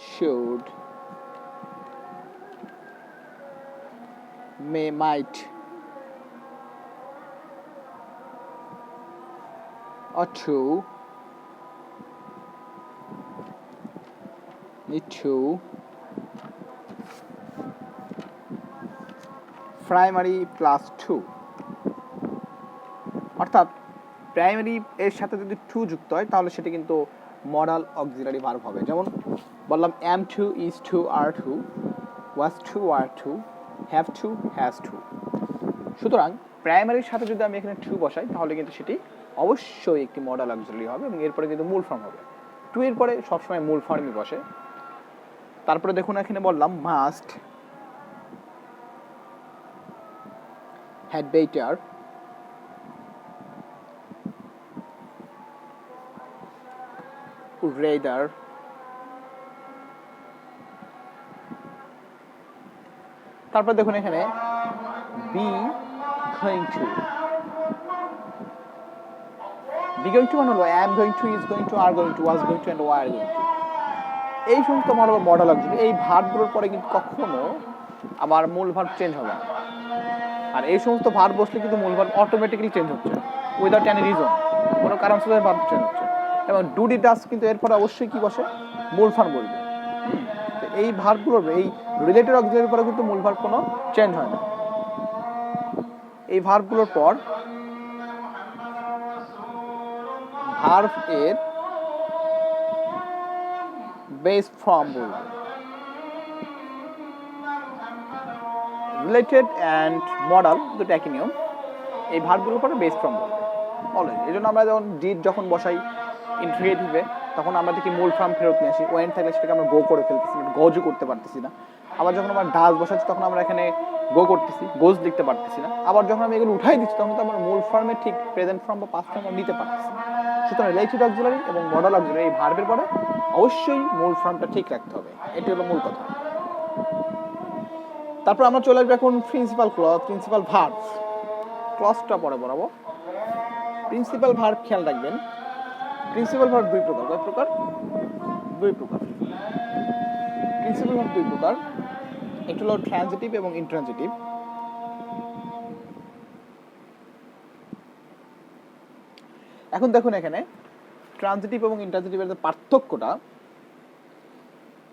should, may, might, ought to, need to, primary plus two, অর্থাৎ primary এর সাথে যদি টু যুক্ত হয় তাহলে সেটা কিন্তু মডাল অক্সিলারি ভার্ব হবে। যেমন বললাম am to, is to, are to, was to, were to, have to, has to। সুতরাং প্রাইমারির সাথে যদি আমি এখানে টু বসাই তাহলে কিন্তু সেটি অবশ্যই একটি মডাল অক্সিলারি হবে এবং এরপরে কিন্তু মূল ফর্ম হবে। টু এর পরে সবসময় মূল ফর্মই বসে। তারপরে দেখুন এখানে বললাম মাস্ট, had better, rather, তারপর দেখুন এখানে be going to, be going to মানে হলো am going to, is going to, are going to, was going to and were going to। এই সমস্ত মডেল অক্সিলারি এই ভার্বগুলোর পরে কিন্তু কখনো আবার মূল ভার্ব চেঞ্জ হবে না। আর এই সমস্ত ভার্ব বসলে কিন্তু মূল ভার্ব অটোমেটিক্যালি চেঞ্জ হচ্ছে উইদাউট এনি রিজন, কোনো কারণ ছাড়াই ভার্ব চেঞ্জ হচ্ছে। এবং ডু ডি ডাস কিন্তু এরপরে অবশ্যই কি বসে, মূল ফর্ম বলবে। তো এই ভার্বগুলোর এই রিলেটেড অক্সিলারির পরে কিন্তু মূল ভার্ব কোনো চেঞ্জ হয় না। এই ভার্বগুলোর পর ভার্ব এর বেস ফর্ম বলবে। রিলেটেড অ্যান্ড মডাল দুটো একই নিয়ম। এই ভার্বগুলোর পরে বেস ফর্ম বলবে অলওয়েজ। এই জন্য আমরা যখন ডিড যখন বসাই ইন্টিগ্রেটিভে তখন আমরা দেখি মূল ফর্ম ফেরত নিয়ে আসি। ওয়েন থাকলে সেটাকে আমরা গো করে ফেলতেছি না, গজও করতে পারতেছি না। আবার যখন আমরা ডাজ বসাচ্ছি তখন আমরা এখানে গো করতেছি, গোজ লিখতে পারতেছি না। আবার যখন আমি এগুলো উঠাই দিচ্ছি তখন তো আমরা মূল ফর্মে ঠিক প্রেজেন্ট ফর্ম বা পাস্ট ফর্ম নিতে পারতেছি। সুতরাং রিলেটেড অক্সিলারি এবং মডাল অক্সিলারি এই ভার্বের পরে অবশ্যই মূল ফর্মটা ঠিক রাখতে হবে, এটি হলো মূল কথা। তারপর আমরা চলে আসবো এখন প্রিন্সিপাল ক্লজ, প্রিন্সিপাল ভার্ব। ক্লজটা পরে বলাবো। প্রিন্সিপাল ভার্ব খেয়াল রাখবেন, প্রিন্সিপাল ভার্ব দুই প্রকার। কয় প্রকার? দুই প্রকার। প্রিন্সিপাল ভার্ব দুই প্রকার, একটা হলো ট্রানজিটিভ এবং ইন্ট্রানজিটিভ। এখন দেখুন এখানে ট্রানজিটিভ এবং ইন্ট্রানজিটিভের যে পার্থক্যটা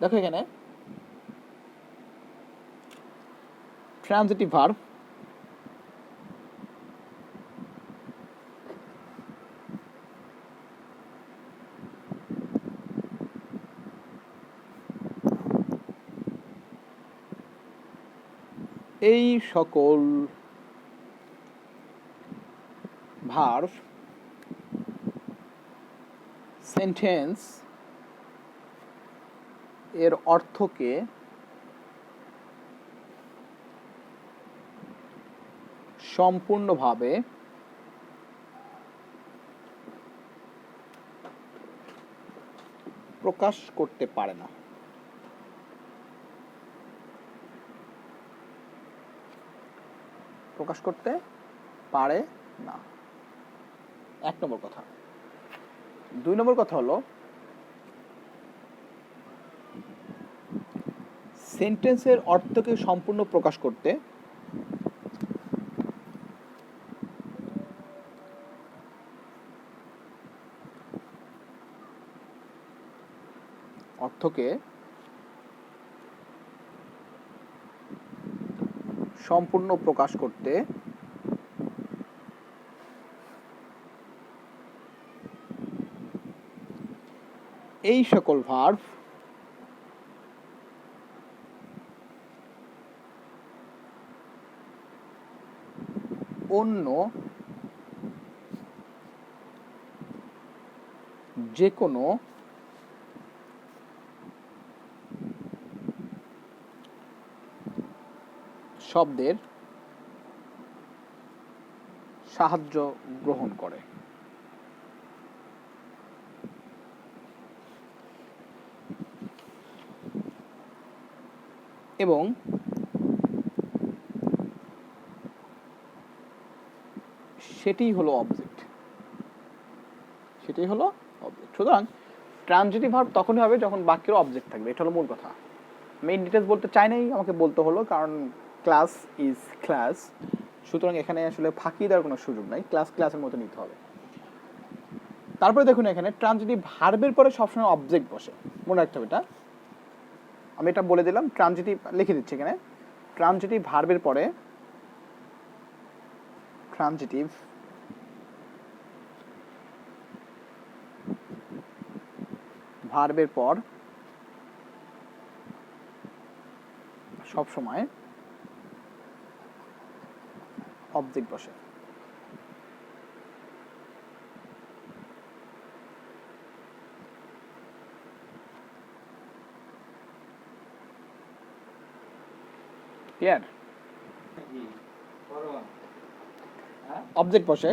দেখো। এখানে ট্রানজিটিভ ভার্ব এই সকল ভার্ব সেন্টেন্স এর অর্থকে সম্পূর্ণভাবে প্রকাশ করতে পারে না। প্রকাশ করতে পারে না, এক নম্বর কথা। দুই নম্বর কথা হলো সেন্টেন্সের অর্থকে সম্পূর্ণ প্রকাশ করতে অর্থকে সম্পূর্ণ প্রকাশ করতে এই সকল ভার্ব অন্য যে কোনো শব্দের সাহায্য গ্রহণ করে এবং সেটাই হলো অবজেক্ট। সুতরাং ট্রানজিটিভ ভার্ব তখনই হবে যখন বাক্যের অবজেক্ট থাকবে, এটা হলো মূল কথা। আমি ইন ডিটেলস বলতে চাই নাই, আমাকে বলতে হলো, কারণ ক্লাস ইজ ক্লাস, সুতরাং এখানে আসলে ফাঁকি দেওয়ার কোনো সুযোগ নাই, ক্লাস ক্লাসের মতো নিতে হবে। তারপরে দেখুন এখানে ট্রানজিটিভ ভার্বের পরে সবসময় অবজেক্ট বসে, মনে রাখতে হবে এটা। আমি এটা বলে দিলাম, ট্রানজিটিভ লিখে দিচ্ছি এখানে, ট্রানজিটিভ ভার্বের পরে ট্রানজিটিভ ভার্বের পর সব সময় অবজেক্ট বসে। ক্লিয়ার? অবজেক্ট বসে।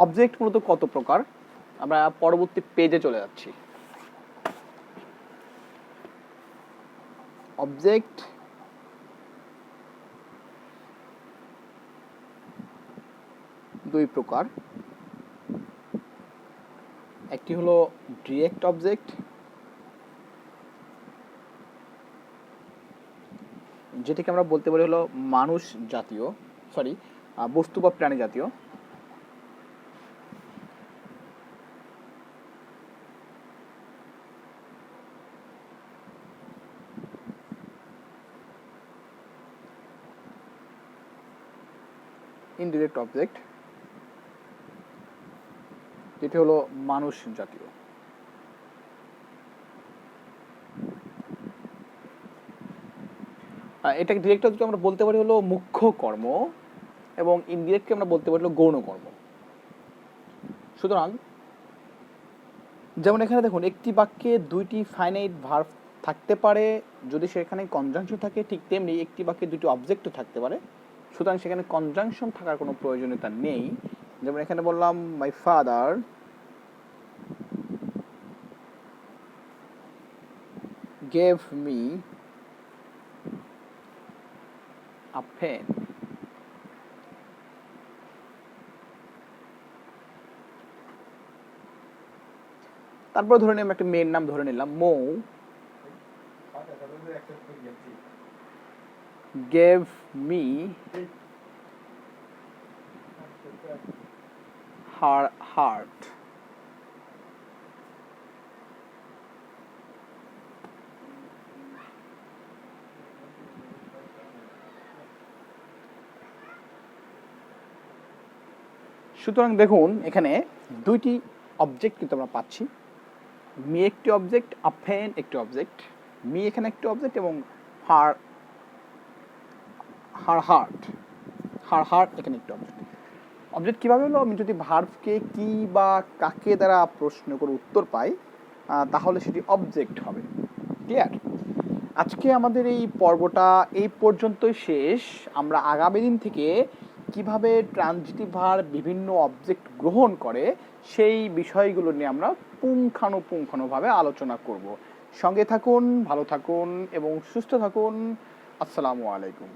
অবজেক্ট মূলত কত প্রকার, আমরা পরবর্তী পেজে চলে যাচ্ছি। অবজেক্ট দুই প্রকার, একটি হলো ডিরেক্ট অবজেক্ট, যেটাকে আমরা বলতে পারি হলো মানুষ জাতীয়, সরি বস্তু বা প্রাণী জাতীয়। ইনডিরেক্ট অবজেক্ট, যেটি হলো মানুষ জাতীয়। এটাকে ডিরেক্ট অবজেক্ট আমরা বলতে পারি হলো মুখ্য কর্ম, এবং ইনডিরেক্টকে আমরা বলতে পারি হলো গৌণ কর্ম। সুতরাং যেমন এখানে দেখুন, একটি বাক্যে দুইটি ফাইনাইট ভার্ব থাকতে পারে যদি সেখানে কনজাংশন থাকে, ঠিক তেমনি একটি বাক্যে দুটি অবজেক্টও থাকতে পারে, সুতরাং সেখানে কনজাংশন থাকার কোনো প্রয়োজনীয়তা নেই। যেমন এখানে বললাম my father gave me a pen. তারপর ধরে নিলাম একটা মেয়ের নাম ধরে নিলাম, মৌ gave me her heart. সুতরাং দেখুন এখানে দুইটি অবজেক্ট কিন্তু আমরা পাচ্ছি, মি একটি অবজেক্ট, আ পেন একটি অবজেক্ট। মি এখানে একটি অবজেক্ট এবং হার হার্ট এখানে একটি অবজেক্ট। অবজেক্ট কীভাবে হলো, আমি যদি ভার্বকে কি বা কাকে দ্বারা প্রশ্ন করে উত্তর পাই তাহলে সেটি অবজেক্ট হবে। ক্লিয়ার? আজকে আমাদের এই পর্বটা এই পর্যন্তই শেষ। আমরা আগামী দিন থেকে কিভাবে ট্রানজিটিভ ভার্ব বিভিন্ন অবজেক্ট গ্রহণ করে সেই বিষয়গুলো নিয়ে আমরা পুঙ্খানুপুঙ্খানুভাবে আলোচনা করব। সঙ্গে থাকুন, ভালো থাকুন এবং সুস্থ থাকুন। আসসালামু আলাইকুম।